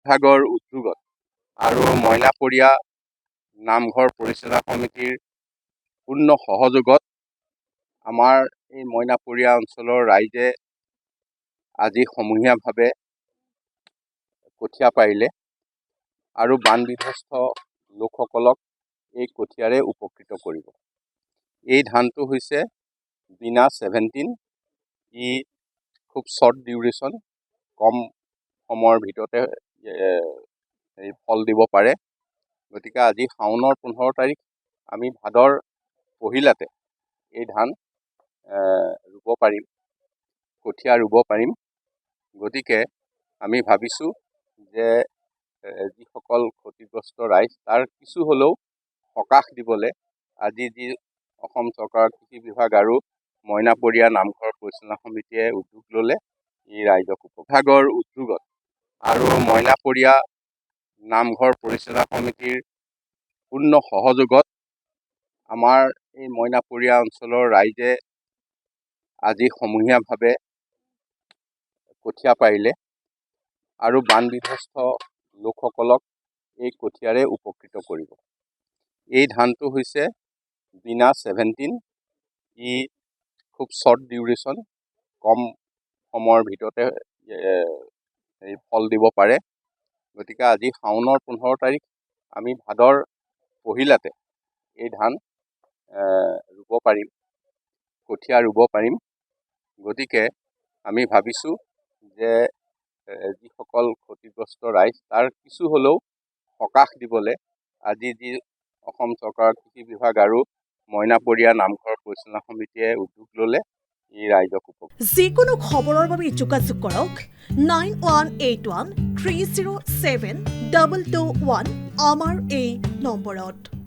বিভাগৰ উদ্যোগত আৰু মইনাপৰীয়া নামঘৰ পৰিচালনা সমিতিৰ পূৰ্ণ সহযোগত আমাৰ এই মইনাপৰীয়া অঞ্চলৰ ৰাইজে আজি সমূহীয়াভাৱে কঠীয়া পাৰিলে আৰু বান বিধ্বস্ত লোকসকলক এই কঠীয়াৰে উপকৃত কৰিব। এই ধানটো হৈছে বিনা 17। ই খুব শ্বৰ্ট ডিউৰেশ্যন, কম সময়ৰ ভিতৰতে ফল দিব পাৰে। গতিকে আজি শাওনৰ 15 তাৰিখ, আমি ভাদৰ পহিলাতে এই ধান ৰুব পাৰিম, কঠীয়া ৰুব পাৰিম। গতিকে আমি ভাবিছোঁ যে যিসকল ক্ষতিগ্ৰস্ত ৰাইজ তাৰ কিছু হ'লেও সকাহ দিবলৈ আজি যি অসম চৰকাৰৰ কৃষি বিভাগ আৰু মইনাপৰীয়া নামঘৰ পৰিচালনা সমিতিয়ে উদ্যোগ ল'লে, ই ৰাইজক বিভাগৰ উদ্যোগত আৰু মইনাপৰীয়া নামঘৰ পৰিচালনা সমিতিৰ পূৰ্ণ সহযোগত আমাৰ এই মইনাপৰীয়া অঞ্চলৰ ৰাইজে আজি সমূহীয়াভাৱে কঠীয়া পাৰিলে আৰু বান বিধ্বস্ত লোকসকলক এই কঠীয়াৰে উপকৃত কৰিব। এই ধানটো হৈছে বিনা 17। ই খুব শ্বৰ্ট ডিউৰেশ্যন, কম সময়ৰ ভিতৰতে ফল দিব পাৰে। গতিকে আজি শাওনৰ 15 তাৰিখ, আমি ভাদৰ পহিলাতে এই ধান ৰুব পাৰিম, কঠীয়া ৰুব পাৰিম। গতিকে আমি ভাবিছোঁ যে যিসকল ক্ষতিগ্ৰস্ত ৰাইজ তাৰ কিছু হ'লেও সকাহ দিবলৈ আজি যি অসম চৰকাৰৰ কৃষি বিভাগ আৰু মইনাপৰীয়া নামঘৰ পৰিচালনা সমিতিয়ে উদ্যোগ ল'লে, ই ৰাইজক যিকোনো খবৰৰ বাবে যোগাযোগ কৰক 9181 307 221 আমাৰ এই নম্বৰত।